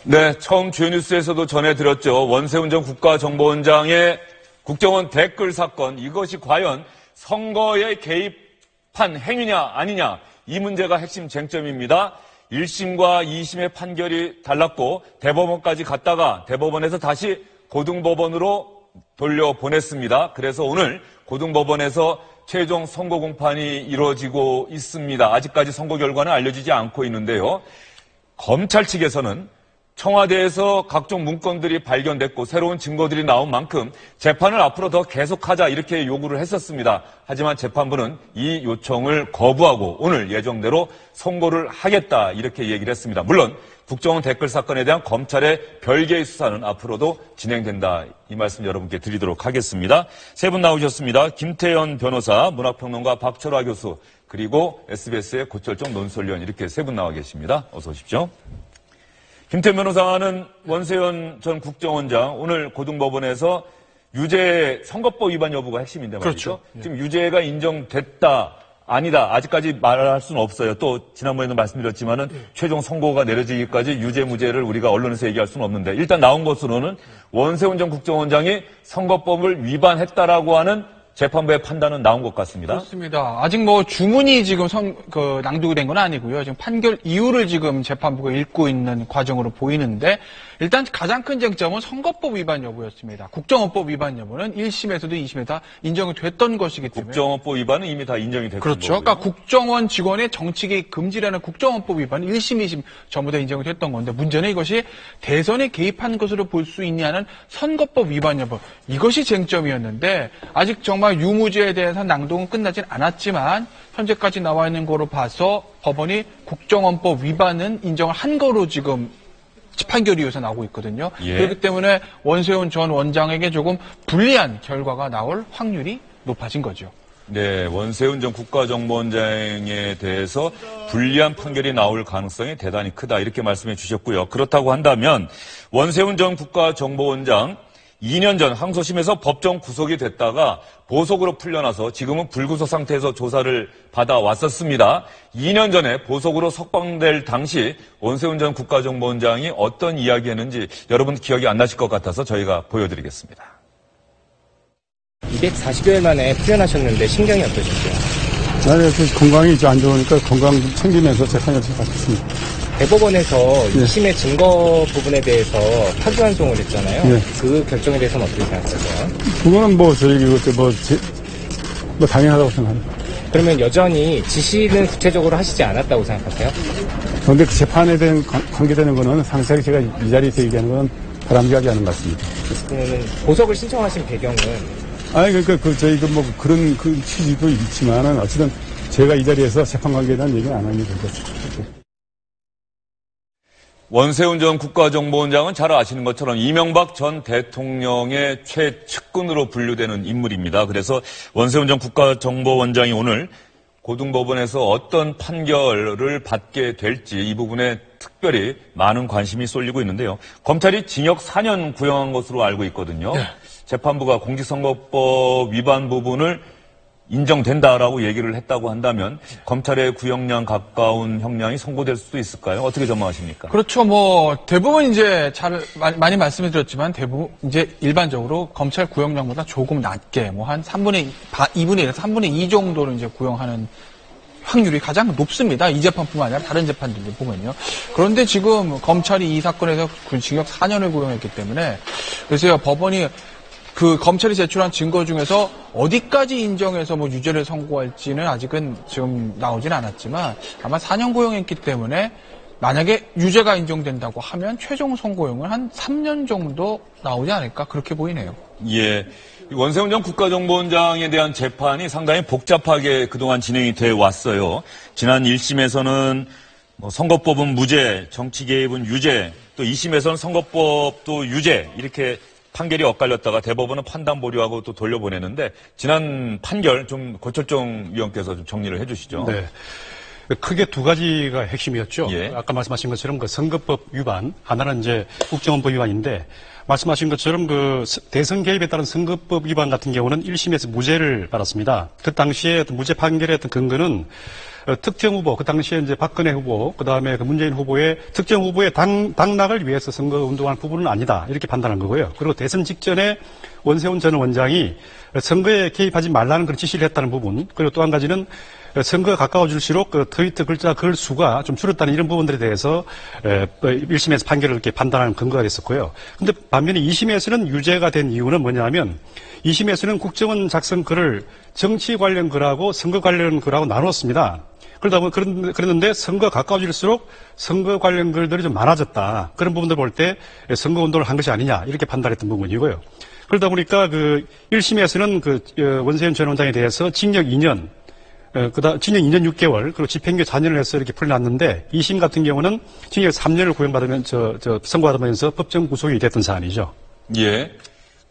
네, 처음 주요 뉴스에서도 전해드렸죠. 원세훈 전 국가정보원장의 국정원 댓글 사건, 이것이 과연 선거에 개입한 행위냐 아니냐, 이 문제가 핵심 쟁점입니다. 1심과 2심의 판결이 달랐고 대법원까지 갔다가 대법원에서 다시 고등법원으로 돌려보냈습니다. 그래서 오늘 고등법원에서 최종 선고 공판이 이루어지고 있습니다. 아직까지 선고 결과는 알려지지 않고 있는데요. 검찰 측에서는 청와대에서 각종 문건들이 발견됐고 새로운 증거들이 나온 만큼 재판을 앞으로 더 계속하자 이렇게 요구를 했었습니다. 하지만 재판부는 이 요청을 거부하고 오늘 예정대로 선고를 하겠다 이렇게 얘기를 했습니다. 물론 국정원 댓글 사건에 대한 검찰의 별개의 수사는 앞으로도 진행된다. 이 말씀 여러분께 드리도록 하겠습니다. 세 분 나오셨습니다. 김태현 변호사, 문학평론가 박철화 교수, 그리고 SBS의 고철정 논설위원, 이렇게 세 분 나와 계십니다. 어서 오십시오. 김태현 변호사는 원세훈 전 국정원장 오늘 고등법원에서 유죄 선거법 위반 여부가 핵심인데 말이죠. 그렇죠. 지금 유죄가 인정됐다, 아니다, 아직까지 말할 수는 없어요. 또 지난번에도 말씀드렸지만은 최종 선고가 내려지기까지 유죄 무죄를 우리가 언론에서 얘기할 수는 없는데, 일단 나온 것으로는 원세훈 전 국정원장이 선거법을 위반했다라고 하는 재판부의 판단은 나온 것 같습니다. 그렇습니다. 아직 뭐 주문이 지금 낭독이 된 건 아니고요. 지금 판결 이유를 지금 재판부가 읽고 있는 과정으로 보이는데, 일단 가장 큰 쟁점은 선거법 위반 여부였습니다. 국정원법 위반 여부는 1심에서도 2심에서 다 인정이 됐던 것이기 때문에. 국정원법 위반은 이미 다 인정이 됐던 그렇죠. 거고요. 그러니까 국정원 직원의 정치개입 금지라는 국정원법 위반은 1심, 2심 전부 다 인정이 됐던 건데, 문제는 이것이 대선에 개입한 것으로 볼 수 있냐는 선거법 위반 여부, 이것이 쟁점이었는데, 아직 정말 유무죄에 대해서 낭독은 끝나진 않았지만 현재까지 나와 있는 거로 봐서 법원이 국정원법 위반은 인정을 한 거로 지금 판결 이유에서 나오고 있거든요. 예. 그렇기 때문에 원세훈 전 원장에게 조금 불리한 결과가 나올 확률이 높아진 거죠. 네, 원세훈 전 국가정보원장에 대해서 불리한 판결이 나올 가능성이 대단히 크다, 이렇게 말씀해 주셨고요. 그렇다고 한다면 원세훈 전 국가정보원장 2년 전 항소심에서 법정 구속이 됐다가 보석으로 풀려나서 지금은 불구속 상태에서 조사를 받아왔었습니다. 2년 전에 보석으로 석방될 당시 원세훈 전 국가정보원장이 어떤 이야기했는지 여러분 기억이 안 나실 것 같아서 저희가 보여드리겠습니다. 240여일 만에 풀려나셨는데 신경이 어떠셨어요? 나는 건강이 좀 안 좋으니까 건강 좀 챙기면서 재판 열심히 받겠습니다. 대법원에서 2심의 증거 부분에 대해서 파기환송을 했잖아요. 네. 그 결정에 대해서는 어떻게 생각하세요? 그거는 당연하다고 생각합니다. 그러면 여전히 지시는 구체적으로 하시지 않았다고 생각하세요? 그런데 그 재판에 대한 관계되는 거는 상세하게 제가 이 자리에서 얘기하는 건 바람직하지 않은 것 같습니다. 그러면 보석을 신청하신 배경은? 그런 취지도 있지만은 어쨌든 제가 이 자리에서 재판 관계에 대한 얘기는 안 하는 게 좋을 것 같습니다. 원세훈 전 국가정보원장은 잘 아시는 것처럼 이명박 전 대통령의 최측근으로 분류되는 인물입니다. 그래서 원세훈 전 국가정보원장이 오늘 고등법원에서 어떤 판결을 받게 될지 이 부분에 특별히 많은 관심이 쏠리고 있는데요. 검찰이 징역 4년 구형한 것으로 알고 있거든요. 네. 재판부가 공직선거법 위반 부분을 인정된다라고 얘기를 했다고 한다면 검찰의 구형량 가까운 형량이 선고될 수도 있을까요? 어떻게 전망하십니까? 그렇죠. 대부분 이제 많이 말씀해 드렸지만 대부분 이제 일반적으로 검찰 구형량보다 조금 낮게 한 2분의 1에서 3분의 2 정도를 이제 구형하는 확률이 가장 높습니다. 이 재판뿐만 아니라 다른 재판들도 보면요. 그런데 지금 검찰이 이 사건에서 징역 4년을 구형했기 때문에 그래서 법원이 검찰이 제출한 증거 중에서 어디까지 인정해서 유죄를 선고할지는 아직은 지금 나오진 않았지만 아마 4년 구형했기 때문에 만약에 유죄가 인정된다고 하면 최종 선고형은 한 3년 정도 나오지 않을까 그렇게 보이네요. 예. 원세훈 전 국가정보원장에 대한 재판이 상당히 복잡하게 그동안 진행이 돼 왔어요. 지난 1심에서는 선거법은 무죄, 정치 개입은 유죄, 또 2심에서는 선거법도 유죄, 이렇게 판결이 엇갈렸다가 대법원은 판단 보류하고 또 돌려보내는데 지난 판결 좀 고철정 위원께서 좀 정리를 해 주시죠. 네. 크게 두 가지가 핵심이었죠. 예. 아까 말씀하신 것처럼 선거법 위반, 하나는 이제 국정원법 위반인데 말씀하신 것처럼 대선 개입에 따른 선거법 위반 같은 경우는 1심에서 무죄를 받았습니다. 그 당시에 무죄 판결의 근거는 특정 후보, 그 당시에 이제 박근혜 후보, 그 다음에 그 문재인 후보의 특정 후보의 당락을 위해서 선거 운동한 부분은 아니다. 이렇게 판단한 거고요. 그리고 대선 직전에 원세훈 전 원장이 선거에 개입하지 말라는 그런 지시를 했다는 부분, 그리고 또 한 가지는 선거가 가까워질수록 그 트위터 글자 글 수가 좀 줄었다는 이런 부분들에 대해서 1심에서 판결을 이렇게 판단하는 근거가 됐었고요. 근데 반면에 2심에서는 유죄가 된 이유는 뭐냐면 2심에서는 국정원 작성 글을 정치 관련 글하고 선거 관련 글하고 나눴습니다. 그러다 보니 그랬는데 선거가 가까워질수록 선거 관련 글들이 좀 많아졌다. 그런 부분들 볼 때 선거 운동을 한 것이 아니냐 이렇게 판단했던 부분이고요. 그러다 보니까 그 1심에서는 그 원세훈 전 원장에 대해서 징역 2년, 징역 2년 6개월, 그리고 집행유예 4년을 해서 이렇게 풀려났는데, 2심 같은 경우는 징역 3년을 선고받으면서 법정 구속이 됐던 사안이죠. 예.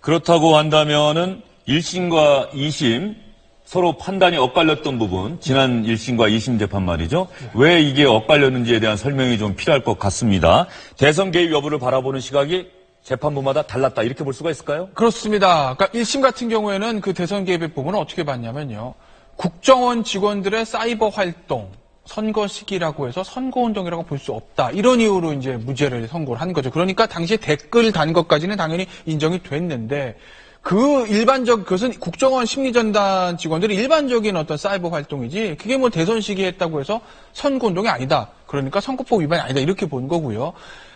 그렇다고 한다면은 1심과 2심 서로 판단이 엇갈렸던 부분, 지난 1심과 2심 재판 말이죠. 왜 이게 엇갈렸는지에 대한 설명이 좀 필요할 것 같습니다. 대선 개입 여부를 바라보는 시각이 재판부마다 달랐다. 이렇게 볼 수가 있을까요? 그렇습니다. 그러니까 1심 같은 경우에는 그 대선 개입의 부분을 어떻게 봤냐면요. 국정원 직원들의 사이버 활동, 선거 시기라고 해서 선거운동이라고 볼 수 없다. 이런 이유로 이제 무죄를 선고를 한 거죠. 그러니까 당시에 댓글 단 것까지는 당연히 인정이 됐는데, 그것은 국정원 심리전단 직원들이 일반적인 어떤 사이버 활동이지, 그게 뭐 대선 시기에 했다고 해서 선거운동이 아니다. 그러니까 선거법 위반이 아니다. 이렇게 본 거고요.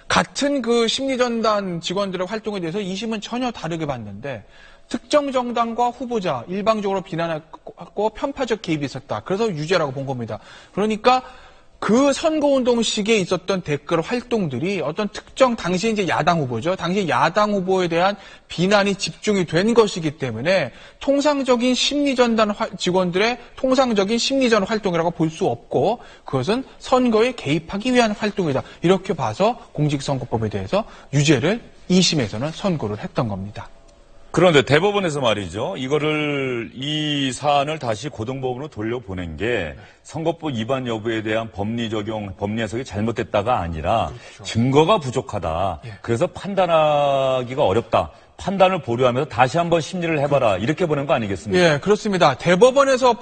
같은 그 심리전단 직원들의 활동에 대해서 2심은 전혀 다르게 봤는데, 특정 정당과 후보자 일방적으로 비난하고 편파적 개입이 있었다. 그래서 유죄라고 본 겁니다. 그러니까 그 선거운동 시기에 있었던 댓글 활동들이 어떤 특정 당시 이제 야당 후보죠. 당시 야당 후보에 대한 비난이 집중이 된 것이기 때문에 통상적인 심리전단 직원들의 통상적인 심리전 활동이라고 볼 수 없고 그것은 선거에 개입하기 위한 활동이다. 이렇게 봐서 공직선거법에 대해서 유죄를 2심에서는 선고를 했던 겁니다. 그런데 대법원에서 말이죠. 이 사안을 다시 고등법원으로 돌려보낸 게 선거법 위반 여부에 대한 법리 적용, 법리 해석이 잘못됐다가 아니라 그렇죠. 증거가 부족하다. 그래서 판단하기가 어렵다. 판단을 보류하면서 다시 한번 심리를 해봐라. 이렇게 보낸 거 아니겠습니까? 예, 그렇습니다. 대법원에서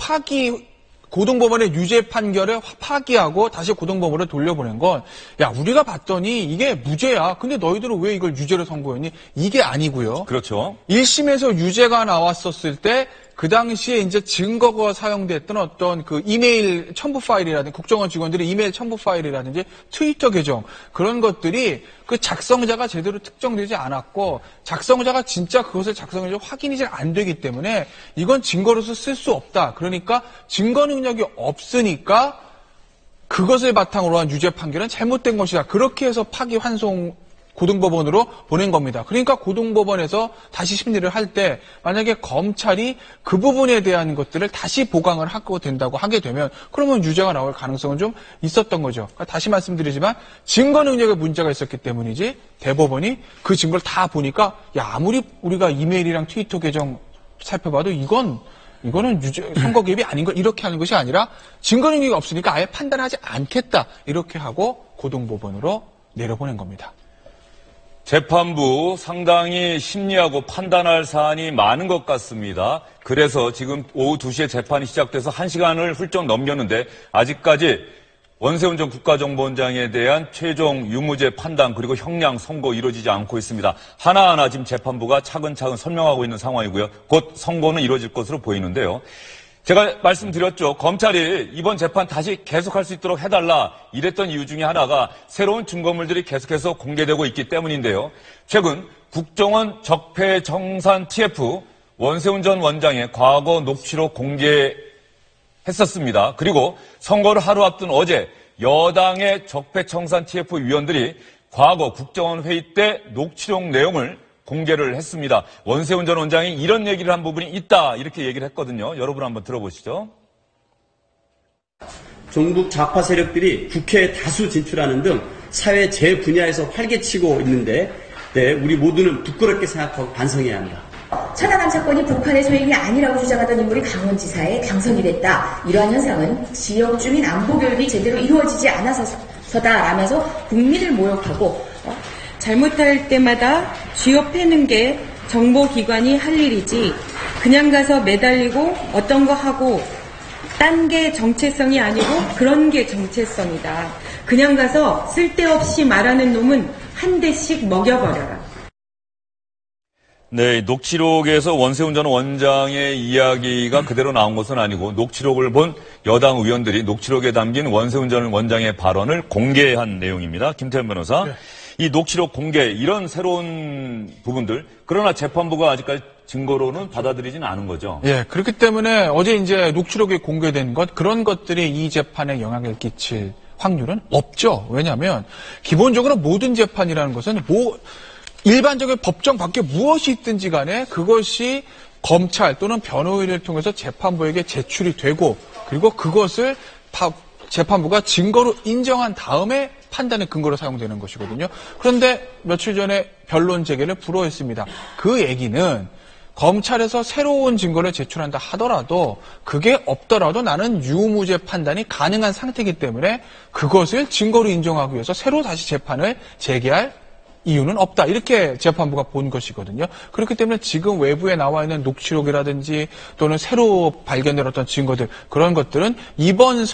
고등법원의 유죄 판결을 파기하고 다시 고등법원으로 돌려보낸 건, 야, 우리가 봤더니 이게 무죄야. 근데 너희들은 왜 이걸 유죄로 선고했니? 이게 아니고요. 그렇죠. 1심에서 유죄가 나왔었을 때, 그 당시에 이제 증거가 사용됐던 어떤 그 이메일 첨부 파일이라든지 국정원 직원들의 이메일 첨부 파일이라든지 트위터 계정 그런 것들이 그 작성자가 제대로 특정되지 않았고 작성자가 진짜 그것을 작성했는지 확인이 잘 안 되기 때문에 이건 증거로서 쓸 수 없다. 그러니까 증거 능력이 없으니까 그것을 바탕으로 한 유죄 판결은 잘못된 것이다. 그렇게 해서 파기 환송 고등법원으로 보낸 겁니다. 그러니까 고등법원에서 다시 심리를 할 때 만약에 검찰이 그 부분에 대한 것들을 다시 보강을 된다고 하게 되면 그러면 유죄가 나올 가능성은 좀 있었던 거죠. 그러니까 다시 말씀드리지만 증거 능력에 문제가 있었기 때문이지 대법원이 그 증거를 다 보니까 야 아무리 우리가 이메일이랑 트위터 계정 살펴봐도 이거는 선거 개입이 아닌 거 이렇게 하는 것이 아니라 증거 능력이 없으니까 아예 판단하지 않겠다 이렇게 하고 고등법원으로 내려보낸 겁니다. 재판부 상당히 심리하고 판단할 사안이 많은 것 같습니다. 그래서 지금 오후 2시에 재판이 시작돼서 1시간을 훌쩍 넘겼는데 아직까지 원세훈 전 국가정보원장에 대한 최종 유무죄 판단 그리고 형량 선고 이루어지지 않고 있습니다. 하나하나 지금 재판부가 차근차근 설명하고 있는 상황이고요. 곧 선고는 이루어질 것으로 보이는데요. 제가 말씀드렸죠. 검찰이 이번 재판 다시 계속할 수 있도록 해달라 이랬던 이유 중에 하나가 새로운 증거물들이 계속해서 공개되고 있기 때문인데요. 최근 국정원 적폐청산 TF 원세훈 전 원장의 과거 녹취록 공개했었습니다. 그리고 선거를 하루 앞둔 어제 여당의 적폐청산 TF 위원들이 과거 국정원 회의 때 녹취록 내용을 공개를 했습니다. 원세훈 전 원장이 이런 얘기를 한 부분이 있다 이렇게 얘기를 했거든요. 여러분 한번 들어보시죠. 종북 좌파 세력들이 국회에 다수 진출하는 등 사회 제 분야에서 활개치고 있는데 우리 모두는 부끄럽게 생각하고 반성해야 합니다. 천안함 사건이 북한의 소행이 아니라고 주장하던 인물이 강원지사에 당선이 됐다. 이러한 현상은 지역 주민 안보 교육이 제대로 이루어지지 않아서다라면서 국민을 모욕하고 잘못할 때마다 쥐어 패는 게 정보기관이 할 일이지 그냥 가서 매달리고 어떤 거 하고 딴 게 정체성이 아니고 그런 게 정체성이다. 그냥 가서 쓸데없이 말하는 놈은 한 대씩 먹여버려라. 네, 녹취록에서 원세훈 전 원장의 이야기가 그대로 나온 것은 아니고 녹취록을 본 여당 의원들이 녹취록에 담긴 원세훈 전 원장의 발언을 공개한 내용입니다. 김태현 변호사. 네. 이 녹취록 공개, 이런 새로운 부분들, 그러나 재판부가 아직까지 증거로는 받아들이진 않은 거죠. 예, 그렇기 때문에 어제 이제 녹취록이 공개된 것, 그런 것들이 이 재판에 영향을 끼칠 확률은 없죠. 왜냐하면 기본적으로 모든 재판이라는 것은 일반적인 법정 밖에 무엇이 있든지 간에 그것이 검찰 또는 변호인을 통해서 재판부에게 제출이 되고, 그리고 그것을 재판부가 증거로 인정한 다음에 판단의 근거로 사용되는 것이거든요. 그런데 며칠 전에 변론 재개를 불허했습니다. 그 얘기는 검찰에서 새로운 증거를 제출한다 하더라도 그게 없더라도 나는 유무죄 판단이 가능한 상태이기 때문에 그것을 증거로 인정하기 위해서 새로 다시 재판을 재개할 이유는 없다. 이렇게 재판부가 본 것이거든요. 그렇기 때문에 지금 외부에 나와 있는 녹취록이라든지 또는 새로 발견된 어떤 증거들, 그런 것들은 이번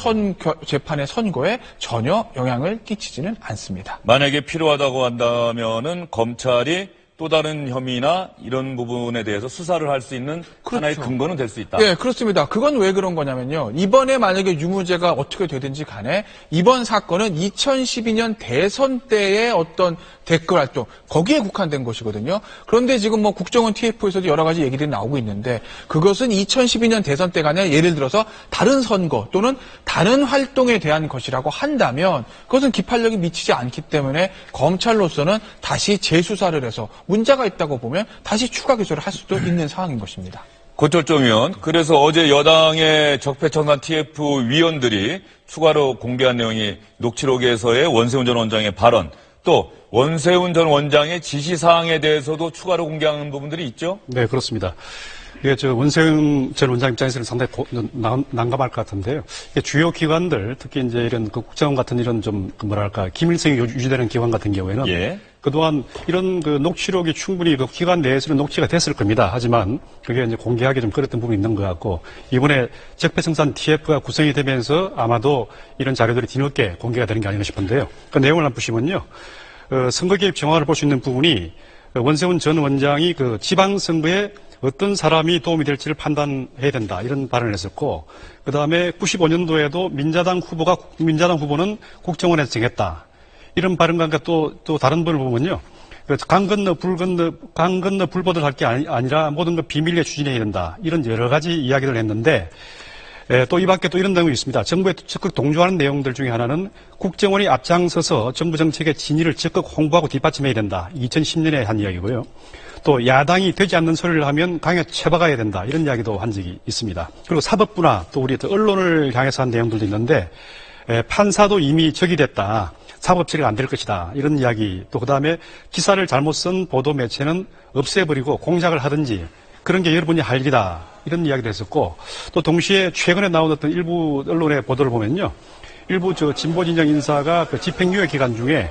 재판의 선고에 전혀 영향을 끼치지는 않습니다. 만약에 필요하다고 한다면은 검찰이 또 다른 혐의나 이런 부분에 대해서 수사를 할 수 있는 그렇죠. 하나의 근거는 될 수 있다. 네, 그렇습니다. 그건 왜 그런 거냐면요. 이번에 만약에 유무죄가 어떻게 되든지 간에 이번 사건은 2012년 대선 때의 어떤 댓글 활동, 거기에 국한된 것이거든요. 그런데 지금 국정원 TF에서도 여러 가지 얘기들이 나오고 있는데 그것은 2012년 대선 때가 아니라 예를 들어서 다른 선거 또는 다른 활동에 대한 것이라고 한다면 그것은 기판력이 미치지 않기 때문에 검찰로서는 다시 재수사를 해서 문제가 있다고 보면 다시 추가 기소를 할 수도 있는 상황인 것입니다. 고철종 의원, 그래서 어제 여당의 적폐청산 TF 위원들이 추가로 공개한 내용이 녹취록에서의 원세훈 전 원장의 발언, 또 원세훈 전 원장의 지시사항에 대해서도 추가로 공개하는 부분들이 있죠? 네, 그렇습니다. 이게 원세훈 전 원장 입장에서는 상당히 난감할 것 같은데요. 주요 기관들, 특히 이제 이런 국정원 같은 이런 좀 기밀성이 유지되는 기관 같은 경우에는 예. 그동안 이런 녹취록이 충분히 그 기관 내에서는 녹취가 됐을 겁니다. 하지만 그게 이제 공개하기 좀 그랬던 부분이 있는 것 같고, 이번에 적폐청산 TF가 구성이 되면서 아마도 이런 자료들이 뒤늦게 공개가 되는 게 아닌가 싶은데요. 그 내용을 한번 보시면요. 선거 개입 정황을 볼 수 있는 부분이 원세훈 전 원장이 그 지방선거에 어떤 사람이 도움이 될지를 판단해야 된다, 이런 발언을 했었고, 그 다음에 95년도에도 민자당 후보는 국정원에서 정했다, 이런 발언과 함께 또 다른 분을 보면요, 강 건너 불 보듯 할 게 아니라 모든 걸 비밀리에 추진해야 된다, 이런 여러 가지 이야기를 했는데, 또 이 밖에 또 이런 내용이 있습니다. 정부에 적극 동조하는 내용들 중에 하나는 국정원이 앞장서서 정부 정책의 진위를 적극 홍보하고 뒷받침해야 된다, 2010년에 한 이야기고요. 또 야당이 되지 않는 소리를 하면 강하게 쳐박아야 된다, 이런 이야기도 한 적이 있습니다. 그리고 사법부나 또 우리 언론을 향해서 한 내용들도 있는데, 판사도 이미 적이 됐다, 사법 처리가 안 될 것이다, 이런 이야기, 또 그다음에 기사를 잘못 쓴 보도 매체는 없애버리고 공작을 하든지 그런 게 여러분이 할 일이다, 이런 이야기도 했었고, 또 동시에 최근에 나온 어떤 일부 언론의 보도를 보면요, 일부 진보 진영 인사가 그 집행유예 기간 중에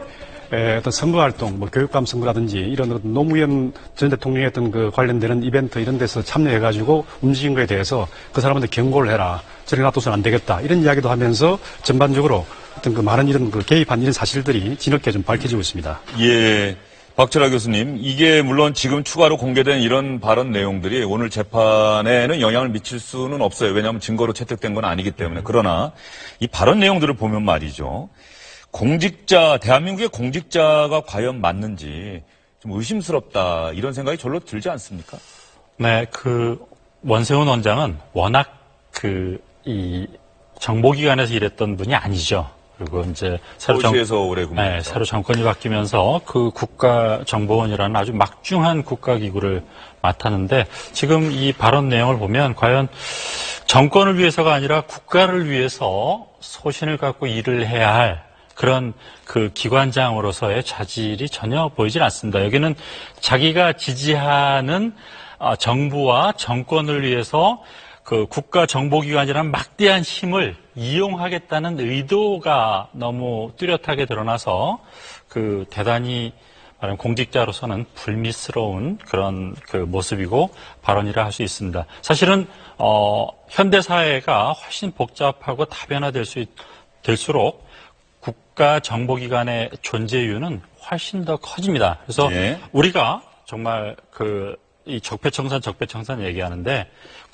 어떤 선거 활동, 교육감 선거라든지 이런 노무현 전 대통령의 어떤 그 관련되는 이벤트 이런 데서 참여해가지고 움직인 거에 대해서 그 사람한테 경고를 해라, 저리 놔둬서는 안 되겠다, 이런 이야기도 하면서 전반적으로 어떤 그 많은 이런 그 개입한 이런 사실들이 뒤늦게 좀 밝혀지고 있습니다. 예. 박철하 교수님, 이게 물론 지금 추가로 공개된 이런 발언 내용들이 오늘 재판에는 영향을 미칠 수는 없어요. 왜냐하면 증거로 채택된 건 아니기 때문에. 그러나 이 발언 내용들을 보면 말이죠. 대한민국의 공직자가 과연 맞는지 좀 의심스럽다, 이런 생각이 절로 들지 않습니까? 네, 원세훈 원장은 워낙 이 정보기관에서 일했던 분이 아니죠. 그리고 이제 서울시에서 오래 근무했죠. 네, 새로 정권이 바뀌면서 그 국가정보원이라는 아주 막중한 국가기구를 맡았는데, 지금 이 발언 내용을 보면 과연 정권을 위해서가 아니라 국가를 위해서 소신을 갖고 일을 해야 할 그런 그 기관장으로서의 자질이 전혀 보이질 않습니다. 여기는 자기가 지지하는 정부와 정권을 위해서 그 국가정보기관이라는 막대한 힘을 이용하겠다는 의도가 너무 뚜렷하게 드러나서 대단히 말하면 공직자로서는 불미스러운 그런 그 모습이고 발언이라 할 수 있습니다. 사실은 현대 사회가 훨씬 복잡하고 다변화될수록 국가 정보기관의 존재 이유는 훨씬 더 커집니다. 그래서 예. 우리가 정말 이 적폐청산 얘기하는데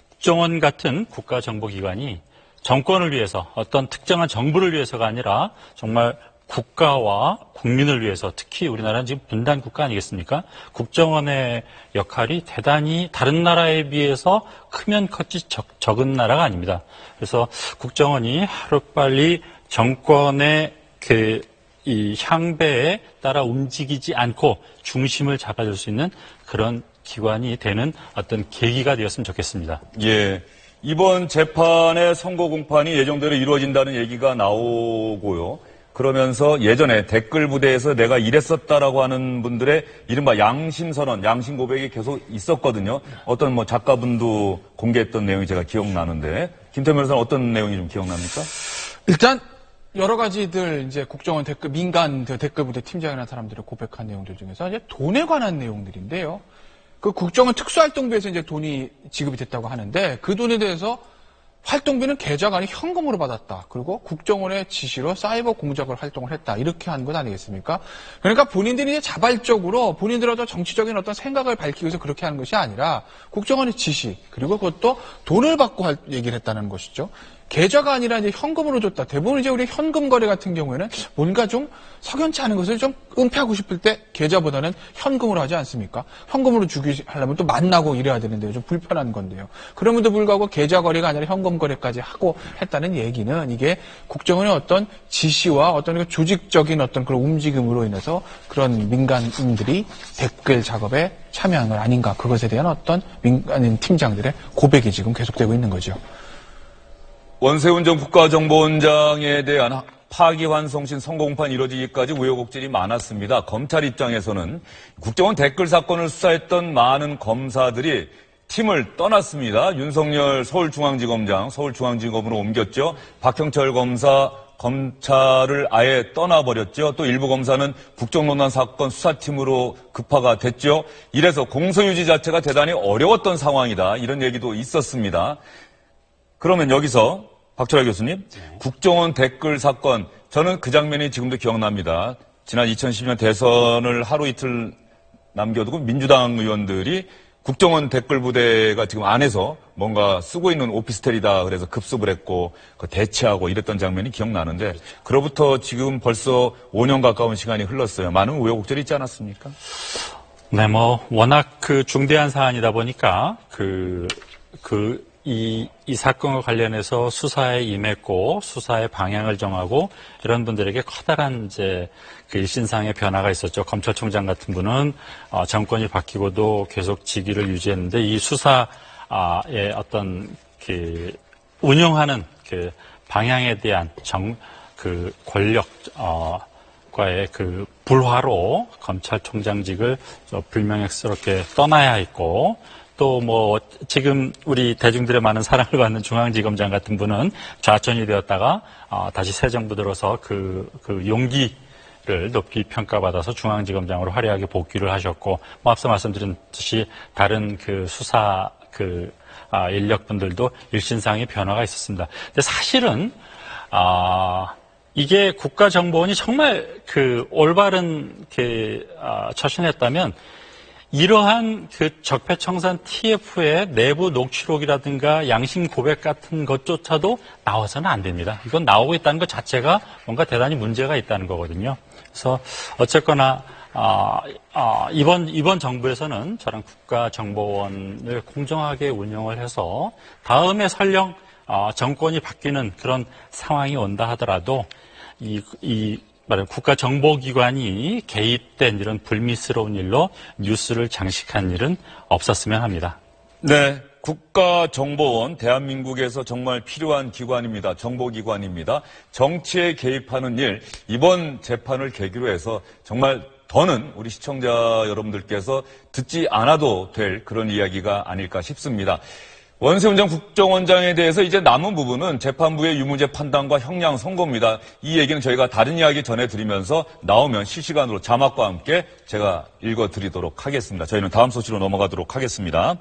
국정원 같은 국가정보기관이 정권을 위해서 어떤 특정한 정부를 위해서가 아니라 정말 국가와 국민을 위해서, 특히 우리나라는 지금 분단 국가 아니겠습니까? 국정원의 역할이 대단히 다른 나라에 비해서 크면 컸지 적은 나라가 아닙니다. 그래서 국정원이 하루빨리 정권의 이 향배에 따라 움직이지 않고 중심을 잡아줄 수 있는 그런 기관이 되는 어떤 계기가 되었으면 좋겠습니다. 예. 이번 재판의 선고 공판이 예정대로 이루어진다는 얘기가 나오고요. 그러면서 예전에 댓글 부대에서 내가 이랬었다라고 하는 분들의 이른바 양심 선언, 양심 고백이 계속 있었거든요. 어떤 작가분도 공개했던 내용이 제가 기억나는데, 김태현 변호사는 어떤 내용이 좀 기억납니까? 일단 여러 가지들 이제 국정원 민간 댓글 부대 팀장이라는 사람들이 고백한 내용들 중에서 이제 돈에 관한 내용들인데요. 그 국정원 특수활동비에서 이제 돈이 지급이 됐다고 하는데 그 돈에 대해서 활동비는 계좌가 아닌 현금으로 받았다. 그리고 국정원의 지시로 사이버 공작을 활동을 했다. 이렇게 한 것 아니겠습니까? 그러니까 본인들이 이제 자발적으로 본인들의 정치적인 어떤 생각을 밝히기 위해서 그렇게 하는 것이 아니라 국정원의 지시, 그리고 그것도 돈을 받고 얘기를 했다는 것이죠. 계좌가 아니라 이제 현금으로 줬다. 대부분 이제 우리 현금 거래 같은 경우에는 뭔가 좀 석연치 않은 것을 좀 은폐하고 싶을 때 계좌보다는 현금으로 하지 않습니까? 현금으로 주기 하려면 또 만나고 이래야 되는데요. 좀 불편한 건데요. 그럼에도 불구하고 계좌 거래가 아니라 현금 거래까지 하고 했다는 얘기는 이게 국정원의 어떤 지시와 어떤 조직적인 어떤 그런 움직임으로 인해서 그런 민간인들이 댓글 작업에 참여한 건 아닌가. 그것에 대한 어떤 민간인 팀장들의 고백이 지금 계속되고 있는 거죠. 원세훈 전 국가정보원장에 대한 파기환송심 선고공판이 이뤄지기까지 우여곡절이 많았습니다. 검찰 입장에서는 국정원 댓글 사건을 수사했던 많은 검사들이 팀을 떠났습니다. 윤석열 서울중앙지검장, 서울중앙지검으로 옮겼죠. 박형철 검사, 검찰을 아예 떠나버렸죠. 또 일부 검사는 국정농단 사건 수사팀으로 급파가 됐죠. 이래서 공소유지 자체가 대단히 어려웠던 상황이다. 이런 얘기도 있었습니다. 그러면 여기서 박철하 교수님, 국정원 댓글 사건, 저는 그 장면이 지금도 기억납니다. 지난 2012년 대선을 하루 이틀 남겨두고 민주당 의원들이 국정원 댓글 부대가 지금 안에서 뭔가 쓰고 있는 오피스텔이다 그래서 급습을 했고 대치하고 이랬던 장면이 기억나는데, 그로부터 지금 벌써 5년 가까운 시간이 흘렀어요. 많은 우여곡절이 있지 않았습니까? 네, 워낙 중대한 사안이다 보니까 이 사건과 관련해서 수사에 임했고 수사의 방향을 정하고 이런 분들에게 커다란 일신상의 변화가 있었죠. 검찰총장 같은 분은 정권이 바뀌고도 계속 직위를 유지했는데 이 수사의 어떤 운영하는 방향에 대한 권력과의 불화로 검찰총장직을 불명예스럽게 떠나야 했고, 또 지금 우리 대중들의 많은 사랑을 받는 중앙지검장 같은 분은 좌천이 되었다가 다시 새 정부 들어서 그 용기를 높이 평가받아서 중앙지검장으로 화려하게 복귀를 하셨고, 앞서 말씀드렸듯이 다른 수사 인력분들도 일신상의 변화가 있었습니다. 근데 사실은 이게 국가정보원이 정말 올바른 처신했다면 이러한 적폐청산 TF의 내부 녹취록이라든가 양심 고백 같은 것조차도 나와서는 안 됩니다. 이건 나오고 있다는 것 자체가 뭔가 대단히 문제가 있다는 거거든요. 그래서 어쨌거나 이번 정부에서는 저런 국가정보원을 공정하게 운영을 해서 다음에 설령 정권이 바뀌는 그런 상황이 온다 하더라도 국가정보기관이 개입된 이런 불미스러운 일로 뉴스를 장식한 일은 없었으면 합니다. 네, 국가정보원, 대한민국에서 정말 필요한 기관입니다. 정보기관입니다. 정치에 개입하는 일, 이번 재판을 계기로 해서 정말 더는 우리 시청자 여러분들께서 듣지 않아도 될 그런 이야기가 아닐까 싶습니다. 원세훈 전 국정원장에 대해서 이제 남은 부분은 재판부의 유무죄 판단과 형량 선고입니다. 이 얘기는 저희가 다른 이야기 전해드리면서 나오면 실시간으로 자막과 함께 제가 읽어드리도록 하겠습니다. 저희는 다음 소식으로 넘어가도록 하겠습니다.